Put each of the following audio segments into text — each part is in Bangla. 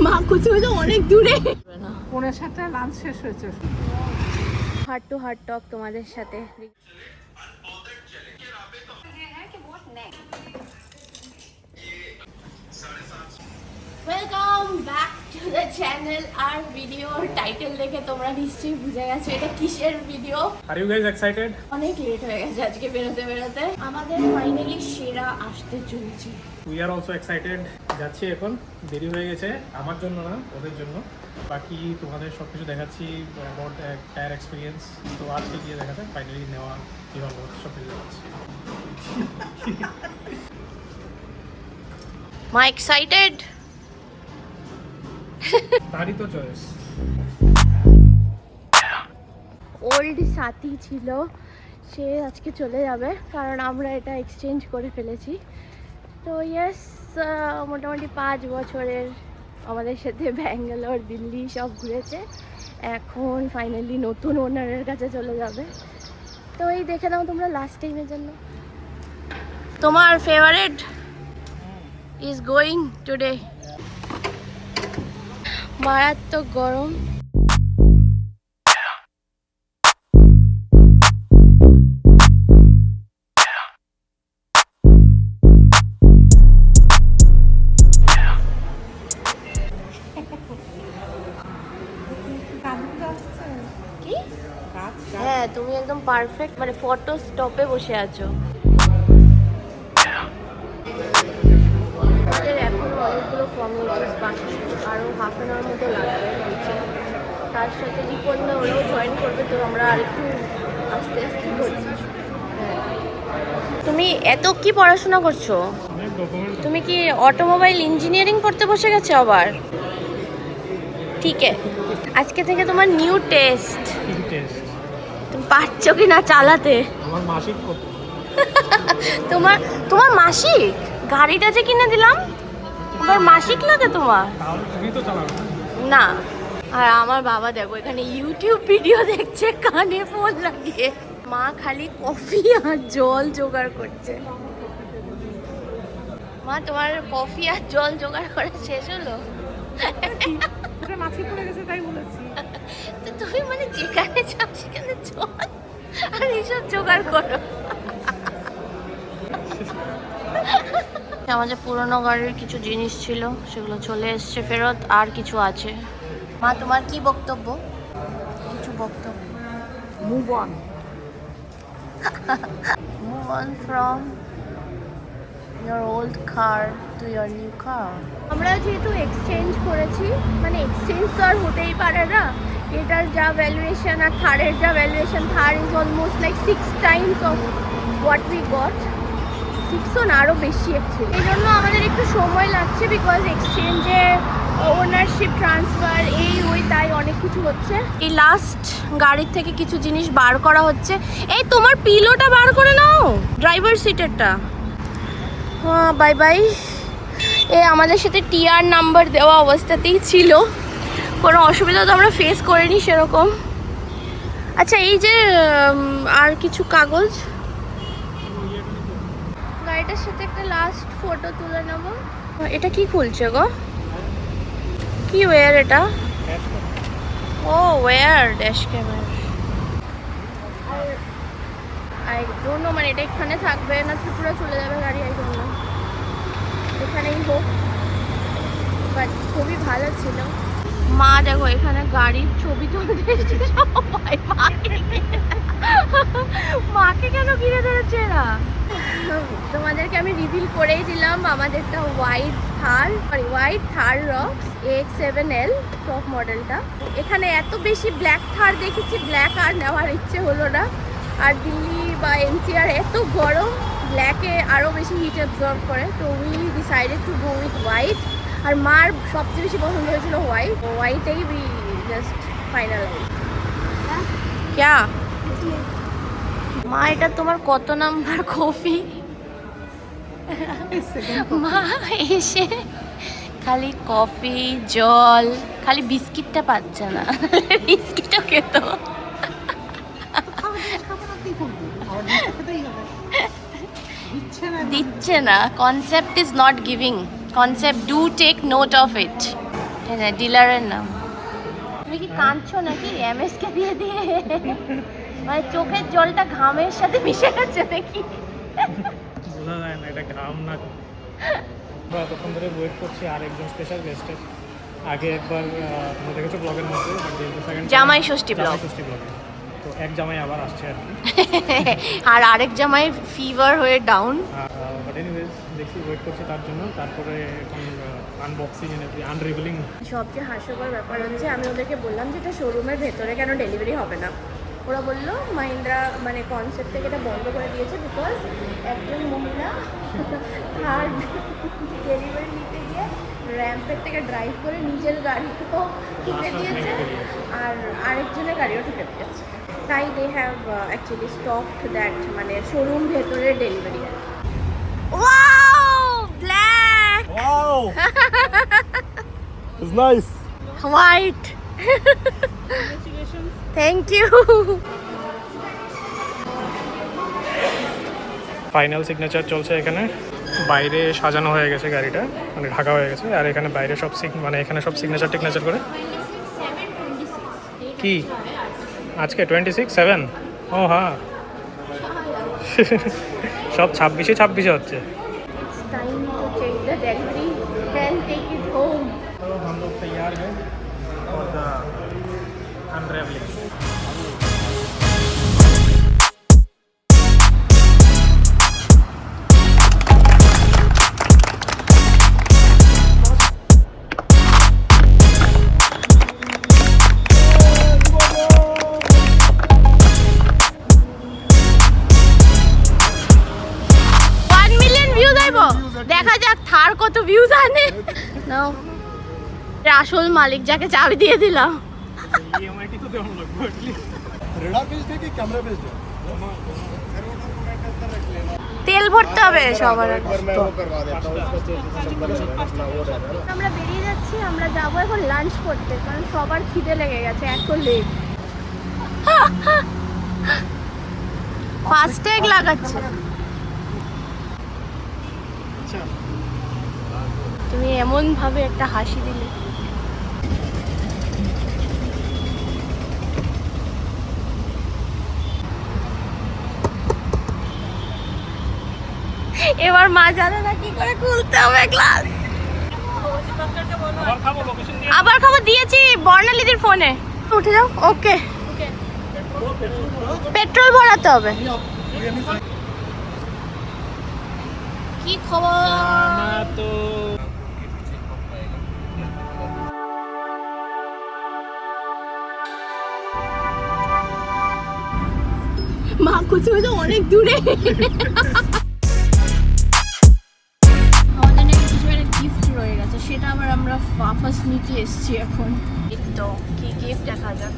মা কুচু তো অনেক দূরে। 7:30 লাঞ্চ শেষ হয়েছে। হার্ট টু হার্ট টক তোমাদের সাথে। Welcome back to the channel. আর ভিডিওর টাইটেল দেখে তোমরা নিশ্চয়ই বুঝে গেছো এটা কিসের video. Are you guys excited? অনেক লেট হয়ে গেছে আজকে বেরোতে। আমাদের ফাইনালি সেরা আসতে চলেছে। We are also excited. যাচ্ছি এখন, দেরি হয়ে গেছে আমার জন্য না, ওদের জন্য। বাকি তোমাদের সব কিছু দেখাচ্ছি অ্যাবাউট টায়ার এক্সপিরিয়েন্স। তো আজকে গিয়ে দেখা যায় ফাইনালি নেওয়া কীভাবে সব কিছু দেখাচ্ছি। মা এক্সাইটেড? তারই তো চয়েস। ওল্ড সাথী ছিল, সে আজকে চলে যাবে কারণ আমরা এটা এক্সচেঞ্জ করে ফেলেছি। তো ইয়েস, মোটামুটি 5 বছরের আমাদের সাথে ব্যাঙ্গালোর দিল্লি সব ঘুরেছে, এখন ফাইনালি নতুন ওনারের কাছে চলে যাবে। তো এই দেখে নাও তোমরা লাস্ট টাইমের জন্য। তোমার ফেভারিট ইজ গোয়িং টুডে। মারাত্মক গরম। কি? হ্যাঁ, তুমি একদম পারফেক্ট, মানে ফটো স্টপে বসে আছো। আমাদের এখনো অনেকগুলো ফর্মালিটিস বাকি, আরও হাফ অ্যান আওয়ার মতো লাগবে বলছে। তার সাথে রিপোর্টটা ওরাও জয়েন করবে, তো আমরা আরেকটু আস্তে আস্তে করছি। তুমি এত কি পড়াশোনা করছো? তুমি কি অটোমোবাইল ইঞ্জিনিয়ারিং পড়তে বসে গেছো আবার? ঠিক আছে, আজকে থেকে তোমার নিউ টেস্ট। তুমি পারছো কি না চালাতে? আমার মাসিক কত? তোমার মাসিক? গাড়িটা যে কিনে দিলাম, তোমার মাসিক লাগে তোমার? তাহলে তুমি তো চালাবে না। আর আমার বাবা দেখো এখানে ইউটিউব ভিডিও দেখছে কানে ফোন লাগিয়ে। মা খালি কফি আর জল জোগাড় করছে। মা, তোমার কফি আর জল জোগাড় করা শেষ হলো? মাছি পড়ে গেছে তাই বলেছি। তো তুমি মানে যেখানে যাও সেখানে জল আর এইসব জোগাড় করো। আমাদের পুরোনো গাড়ির কিছু জিনিস ছিল, সেগুলো চলে এসছে ফেরত, আর কিছু আছে। মা, তোমার কি বক্তব্য? কিছু বক্তব্য? Move on. Move on from your old car to your new car. আমরা যেহেতু এক্সচেঞ্জ করেছি, মানে এক্সচেঞ্জ তো আর হতেই পারে না। এটার যা ভ্যালুয়েশন আর থারের যা valuation, Thar is almost like 6 times of what we got. 6ও না, আরও বেশি অ্যাকচুয়ালি। এই জন্য আমাদের একটু সময় লাগছে, বিকজ এক্সচেঞ্জে ওনারশিপ ট্রান্সফার এই ওই তাই অনেক কিছু হচ্ছে। এই লাস্ট গাড়ির থেকে কিছু জিনিস বার করা হচ্ছে। এই তোমার পিলোটা বার করে নাও, ড্রাইভার সিটেরটা। হ্যাঁ, বাই বাই। আমাদের সাথে টিআর নাম্বার দেওয়া অবস্থাতেই ছিল, কোনো অসুবিধা তো আমরা ফেস করিনি সেরকম। আচ্ছা, এই যে আর কিছু কাগজ, গাড়িটার সাথে একটা লাস্ট ফটো তুলে নেব। এটা কি খুলছে গো? কি ওয়্যার এটা? ও wire, dash camera. I don't know, মানে এটা এখানে থাকবে না ত্রিপুরা চলে যাবে গাড়ি, আই ডোন্ট নো। এখানেই হোক, বাট খুবই ভালো ছিল। মা দেখো এখানে গাড়ির ছবি তুলতে এসেছে সবাই। মাকে কেন ঘিরে ধরেছে এরা? তোমাদেরকে আমি রিভিল করেই দিলাম, আমাদেরটা হোয়াইট থার রক্স AX7L টপ মডেলটা। এখানে এত বেশি ব্ল্যাক থার দেখেছি, ব্ল্যাক আর নেওয়ার ইচ্ছে হলো না। আর দিল্লি বা NCR এত গরম, ব্ল্যাকে আরও বেশি হিট অ্যাবজর্ব করে, তো we decided to go with white. আর মার সবচেয়ে বেশি পছন্দ হয়েছিল হোয়াইটেই উই জাস্ট ফাইনালাইজ। ক্যা মা, এটা তোমার কত নাম্বার কফি? মা এসে খালি কফি জল, খালি বিস্কিটটা পাচ্ছে না, বিস্কিটও খেত। দিচ্ছে না, concept is not giving, concept do take note of it. হ্যাঁ ডিলারের নাম। তুমি কি কাঁদছো নাকি এমএস কে দিয়ে দিয়ে? মানে চোখের জলটা ঘামের সাথে মিশে গেছে নাকি? বোঝা যায় না এটা ঘাম না। আমরা এতক্ষণ ধরে ওয়েট করছি আর একজন স্পেশাল গেস্টের। আগে একবার তোমরা দেখেছো ব্লগের মধ্যে জামাই ষষ্ঠী ব্লগ। ষষ্ঠী ব্লগে, তো এক জামাই আবার আসছে আর কি। আর আরেক জামাই ফিভার হয়ে ডাউন। বাট এনিওয়েজ দেখছি ওয়েট করছি তার জন্য। তারপরে এখন আনবক্সিং এন্ড আনরিভিলিং। সবচেয়ে হাস্যকর ব্যাপার হচ্ছে আমি ওদেরকে বললাম যে এটা শোরুমের ভেতরে কেন ডেলিভারি হবে না। ওরা বললো মাহিন্দ্রা মানে কনসেপ্ট থেকে এটা বন্ধ করে দিয়েছে বিকজ একজন মহিলা তার ডেলিভারি নিতে গিয়ে র্যাম্পের থেকে ড্রাইভ করে নিজের গাড়িও ঠুকে দিয়েছে আর আরেকজনের গাড়িও ঠুকে দিয়েছে। তাই they have actually stocked that মানে শোরুম ভেতরে ডেলিভারি আর কি। Wow black Wow! It's nice. White thank you. Final signature চলছে এখানে। বাইরে সাজানো হয়ে গেছে গাড়িটা, মানে ঢাকা হয়ে গেছে। আর এখানে বাইরে সব মানে এখানে সব সিগনেচার টিগনেচার করে। কি আজকে 26/7? ও হ্যাঁ, সব 26-26 হচ্ছে। It's time to check the delivery and take it home. तो हम लोग तैयार हैं और अनरेवलिंग। 1 মিলিয়ন ভিউজ আইবো, দেখা যাক থার কত ভিউজ আনে। নাও আসল মালিক যাকে চাবি দিয়ে দিলাম। EMI तो देना लगभग एटलीस्ट। रेडा बेच दे कि कैमरा बेच दे? তেল ভরতে হবে সবার আগে। एक बार मैं वो करवा देता हूँ उसका चेंज अपना वो रहता है ना। আমরা বেরিয়ে যাচ্ছি, আমরা যাবো এখন লাঞ্চ করতে কারণ সবার খিদে লেগে গেছে। এত লেট ফাস্ট্যাগ লাগাচ্ছে। अच्छा তুমি এমন ভাবে একটা হাসি দিলে। এবার মা জানে না কি করে খুলতে হবে গ্লাস। और खाबो लोकेशन दिए। আবার খবর দিয়েছি বর্ণালীদের ফোনে। উঠে যাও। ওকে পেট্রোল ভরাতে হবে। কি খবর? ना तो মা কোথাও তো অনেক দূরে। আমাদের নাকি কিছু একটা গিফট রয়ে গেছে, সেটা আবার আমরা वापस নিতে এসেছি এখন। তো কি গিফট দেখা যাক।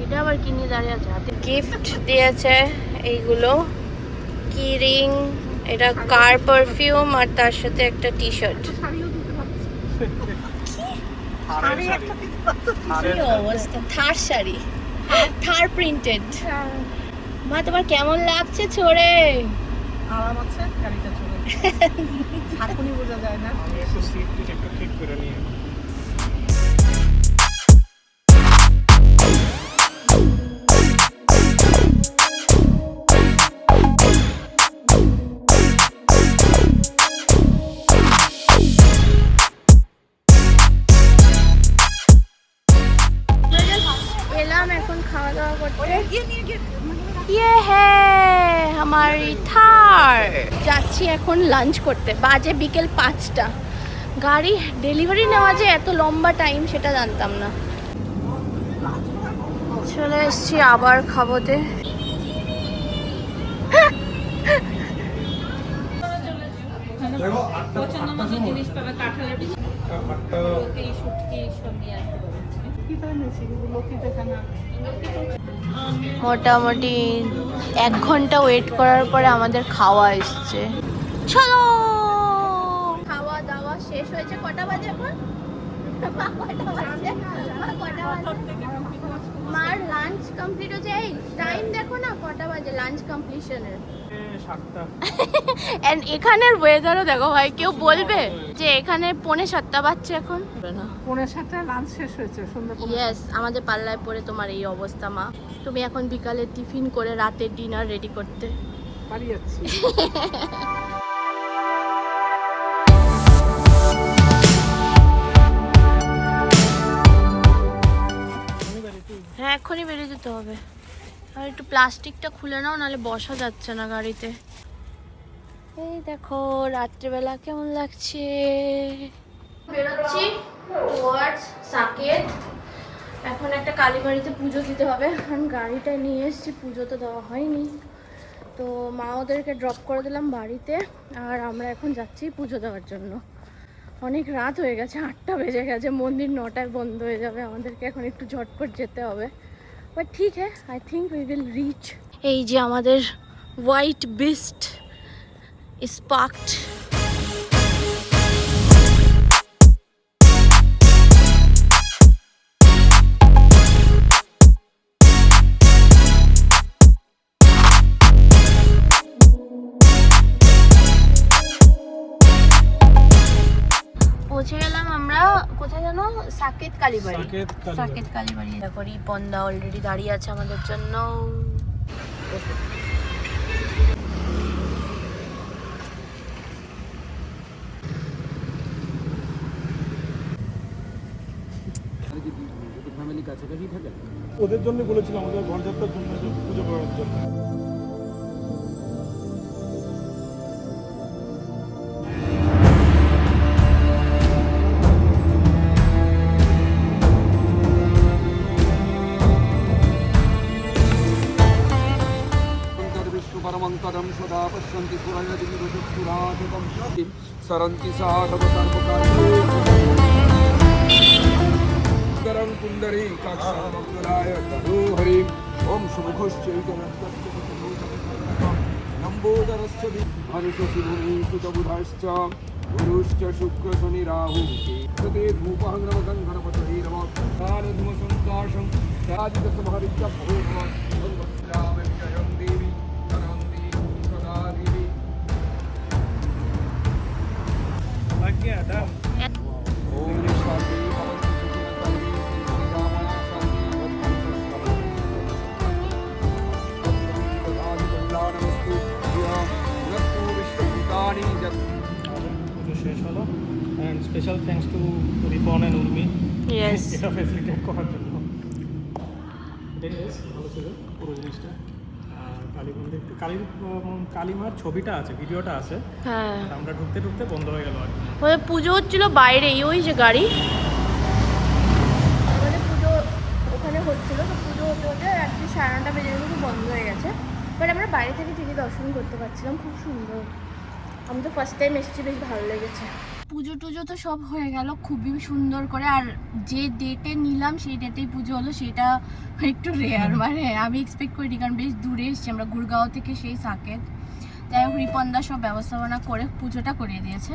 এটা আবার কি নিয়ে দাঁড়িয়ে আছে হাতে? গিফট দিয়েছে এইগুলো, কি রিং, এটা কার পারফিউম আর তার সাথে একটা টি শার্ট। কি অবস্থা, থার শাড়ি, থার প্রিন্টেড। মা তোমার কেমন লাগছে ছোড়ে? আরাম আছে গাড়িটা চলে। এখনই বোঝা যায় না। আমি একটু সিট একটু ঠিক করে নিয়ে। এলাম এখন খাওয়া দাওয়া করতে। ये है हमारी থার। যাচ্ছি এখন লাঞ্চ করতে। বাজে বিকেল 5টা। গাড়ি ডেলিভারি নেওয়া যে এত লম্বা টাইম সেটা জানতাম না। চলে এসেছি আবার খাবোতে। देखो পছন্দ মতো জিনিস পাবে, কাঁঠালের বিচি, আটটা এই শুটকি সব নিয়ে আসতে পারবে। কি ধরনের সেগুলো কি দেখানো? মোটামুটি 1 ঘন্টা ওয়েট করার পরে আমাদের খাওয়া এসছে। চলো খাওয়া দাওয়া শেষ হয়েছে। কটা বাজে এখন? মার লাঞ্চ কমপ্লিট হচ্ছে। এই টাইম দেখো না কটা বাজে লাঞ্চ কমপ্লিশনের। 7টা। এন্ড এখানের ওয়েদারও দেখো ভাই, কেউ বলবে যে এখানে 6:45 বাজছে এখন না? 7:45 লাঞ্চ শেষ হয়েছে সন্ধ্যা 5:45। ইয়েস, আমাদের পাল্লায় পড়ে তোমার এই অবস্থা মা। তুমি এখন বিকালে টিফিন করে রাতের ডিনার রেডি করতে বাড়ি যাচ্ছি। হ্যাঁ, এক্ষুনি বেরিয়ে যেতে হবে। আর একটু প্লাস্টিকটা খুলে নাও, নাহলে বসা যাচ্ছে না গাড়িতে। এই দেখো রাত্রেবেলা কেমন লাগছে। বেরোচ্ছি টুয়ার্ডস সাকেত। এখন একটা কালীবাড়িতে পুজো দিতে হবে, কারণ গাড়িটা নিয়ে এসেছি, পুজো তো দেওয়া হয়নি। তো মা ওদেরকে ড্রপ করে দিলাম বাড়িতে, আর আমরা এখন যাচ্ছি পুজো দেওয়ার জন্য। অনেক রাত হয়ে গেছে, 8টা বেজে গেছে, মন্দির 9টায় বন্ধ হয়ে যাবে, আমাদেরকে এখন একটু ঝটপট যেতে হবে। বাট ঠিক হ্যাঁ, I think we will reach. এই যে আমাদের হোয়াইট বিস্ট ইজ পার্কড। পৌঁছে গেলাম আমরা, কোথায় জানো? সাকেত কালীবাড়ি। সাকেত কালীবাড়ি। দেখো রিপনদা অলরেডি দাঁড়িয়ে আছে আমাদের জন্য। ওদের জন্য বলেছিলাম, আমাদের ঘরযাত্রার জন্য, পুজো করার জন্য। परमंतरम सदा पश्यन्ति सुरायदिविदुरादिकं सरन्ति साधवसर्वकार्यं कुंडरी काक्षामग्राय हरि ओम शुभघोश्चैतनम्बोदरश्च अनुशशिभूषितबुधाश्च गुरुश्च शुक्रशनिराहु ते धूपहंग्रमगं गणपतये नमः सारधुमसन्ताशं सादितसमहरित्य भगवत्यां देवी लग गया डन। ओम शांति भवन्तु सुखिनः सर्वे श्रीरामया शान्ति भवन्तु नमस्तु विश्वभूतानि जगत्। পুজো শেষ হলো, and special thanks to Ripon and Urmi yes, এটা ফেসিলিটেট করার জন্য। ভালো ছিল পুরো জিনিসটা। আর কালী মন্দির, কালীমার ছবিটা আছে, ভিডিওটা আছে, হ্যাঁ। আমরা ঢুকতে ঢুকতে বন্ধ হয়ে গেল আর কি। ওদের পুজো হচ্ছিল বাইরেই, ওই যে গাড়ি, মানে পুজো ওখানে হচ্ছিল। তো পুজো হতে হতে রাত্রি 9:30 বেজে গেছে, বন্ধ হয়ে গেছে। বাট আমরা বাইরে থেকে ঠিকই দর্শন করতে পারছিলাম, খুব সুন্দর। আমি তো ফার্স্ট টাইম এসেছি, বেশ ভালো লেগেছে। পুজো টুজো তো সব হয়ে গেল খুবই সুন্দর করে। আর যে ডেটে নিলাম সেই ডেটেই পুজো হলো, সেটা একটু রেয়ার। মানে আমি এক্সপেক্ট করিনি, কারণ বেশ দূরে এসেছি আমরা, গুড়গাঁও থেকে সেই সাকেত। যাই হোক, রিপনদা সব ব্যবস্থাপনা করে পুজোটা করিয়ে দিয়েছে।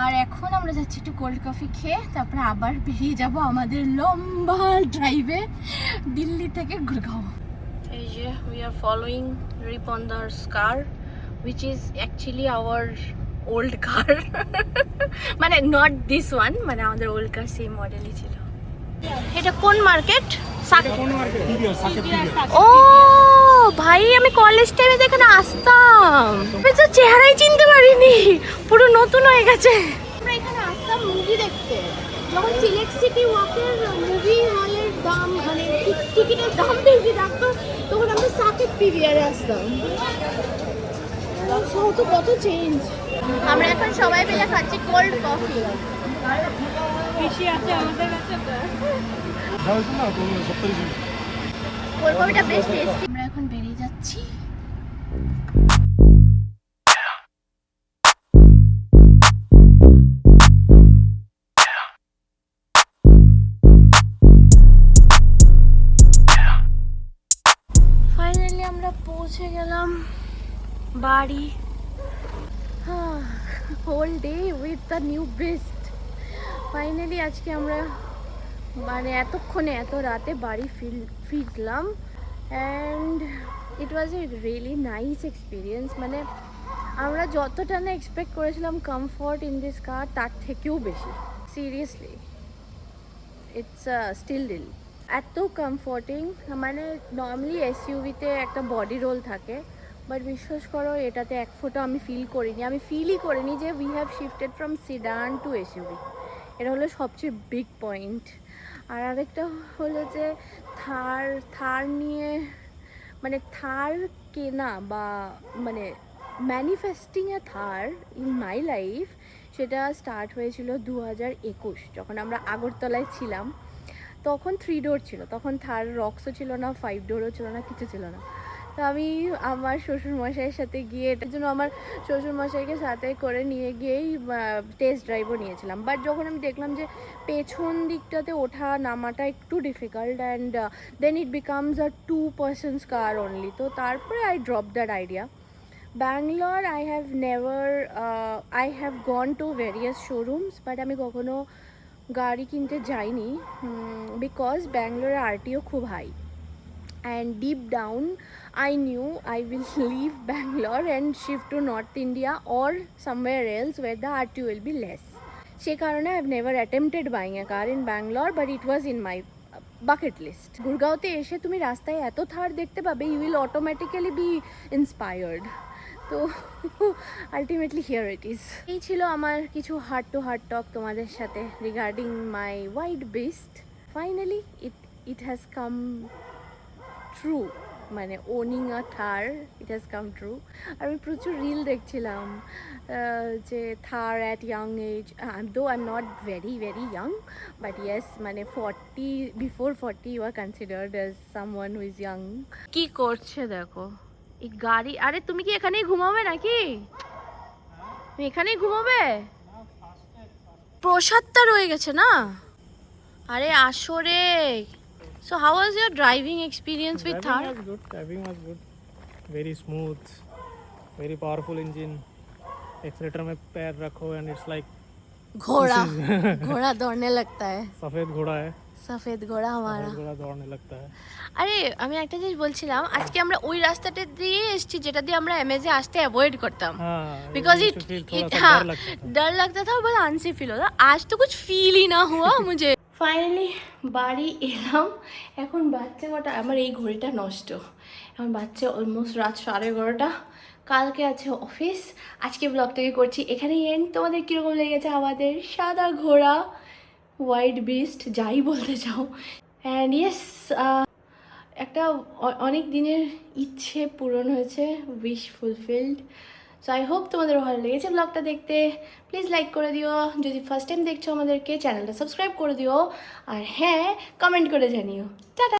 আর এখন আমরা যাচ্ছি একটু কোল্ড কফি খেয়ে, তারপরে আবার বেরিয়ে যাব আমাদের লম্বা ড্রাইভে দিল্লি থেকে গুড়গাঁও। এই যে উই আর ফলোইং রিপনদারস car, which is actually our old car. মানে নট দিস ওয়ান, মানে আমাদের ওল্ড কার সেই মডেলই ছিল। এটা কোন মার্কেট? ও ভাই, আমি কলেজ টাইমে এখানে আসতাম, আমি তো চেহারাই চিনতে পারিনি, পুরো নতুন হয়ে গেছে। আমরা এখানে আসতাম মুভি দেখতে, যখন সিলেক্ট সিটি ওয়াকের মুভি হলের দাম, মানে টিকিটের দাম বেশি থাকতো, তখন আমরা সাকেত পিভিআরে আসতাম। তো কত চেঞ্জ। আমরা এখন সবাই মিলে খাচ্ছি কোল্ড কফি। বেশি আছে আমাদের কাছে, কোল্ড কফিটা বেশ টেস্টি। আমরা এখন বেরিয়ে যাচ্ছি। ফাইনালি আমরা পৌঁছে গেলাম বাড়ি। Whole day with the new best. Finally আজকে আমরা মানে এতক্ষণে এত রাতে বাড়ি ফিরলাম। And it was a really nice experience. মানে আমরা যতটা না এক্সপেক্ট করেছিলাম কমফর্ট ইন দিস কার তার থেকেও বেশি, সিরিয়াসলি ইটস স্টিল ডিল। এত কমফর্টিং, মানে নর্মালি এসইউভিতে একটা বডি রোল থাকে, বাট বিশ্বাস করো এটাতে এক ফোঁটা আমি ফিলই করিনি যে we have shifted from sedan to SUV. এটা হলো সবচেয়ে বিগ পয়েন্ট। আর আরেকটা হলো যে থার নিয়ে, মানে থার কেনা বা মানে manifesting A Thar in my life, সেটা স্টার্ট হয়েছিল 2021 যখন আমরা আগরতলায় ছিলাম। তখন 3 ডোর ছিল, তখন থার রক্সও ছিল না, 5 ডোরও ছিল না, কিছু ছিল না। তো আমি আমার শ্বশুরমশাইয়ের সাথে গিয়ে, এটার জন্য আমার শ্বশুরমশাইকে সাথে করে নিয়ে গিয়েই টেস্ট ড্রাইভও নিয়েছিলাম। বাট যখন আমি দেখলাম যে পেছন দিকটাতে ওঠা নামাটা একটু difficult and then it becomes a 2 persons car only, তো তারপরে I drop that idea. Bangalore I have gone to various showrooms, but আমি কখনো গাড়ি কিনতে যাইনি বিকজ ব্যাঙ্গালোরের আরটিও খুব high. And deep down I knew I will leave Bangalore and shift to North India or somewhere else where the RTO will be less. সে কারণে I've never attempted buying a car in Bangalore, but it was in my bucket list. গুরগাঁওতে এসে তুমি রাস্তায় এত থার দেখতে পাবে, you will automatically be inspired. তো আলটিমেটলি হিয়ার ইট ইজ। এই ছিল আমার কিছু হার্ট টু হার্ট টক তোমাদের সাথে regarding my white beast. Finally it has come true, মানে owning a Thar, it has come true. আর আমি প্রচুর রিল দেখছিলাম যে Thar at young age, though I am not very young, but yes মানে 40, before 40 you are considered as someone who is young. কি করছে দেখো এই গাড়ি। আরে তুমি কি এখানেই ঘুমাবে নাকি? তুমি এখানেই ঘুমাবে? প্রসাদটা রয়ে গেছে না? আরে আসো রে। So how was your driving experience with Thar? Driving was good. Very smooth, very powerful engine. Accelerator में पैर रखो and it's like घोड़ा दौड़ने लगता है। सफेद घोड़ा है, सफेद घोड़ा हमारा। घोड़ा दौड़ने लगता है। আরে আমি একটা জিনিস বলছিলাম, আজকে আমরা ওই রাস্তাটা দিয়ে এসেছি যেটা দিয়ে আমরা এমএজে আসতে অ্যাভয়েড करता हाँ, because used it to feel थोड़ा सा हाँ डर लगता था। डर लगता था, बहुत अनसेफ फील होता। आज तो कुछ फील ही ना हुआ मुझे। ফাইনালি বাড়ি এলাম। এখন বাচ্চা কটা, আমার এই ঘড়িটা নষ্ট, এখন বাচ্চা অলমোস্ট রাত 11:30। কালকে আছে অফিস। আজকে ব্লগটাকে করছি এখানেই এন্ড। তোমাদের কীরকম লেগেছে আমাদের সাদা ঘোড়া হোয়াইট বিস্ট, যাই বলতে চাও। অ্যান্ড ইয়েস, একটা অনেক দিনের ইচ্ছে পূরণ হয়েছে, wish fulfilled. So I hope তোমাদের ভালো লেগেছে ব্লগটা দেখতে। প্লিজ লাইক করে দিও, যদি ফার্স্ট টাইম দেখছো আমাদেরকে চ্যানেলটা সাবস্ক্রাইব করে দিও, আর হ্যাঁ কমেন্ট করে জানিও। টাটা।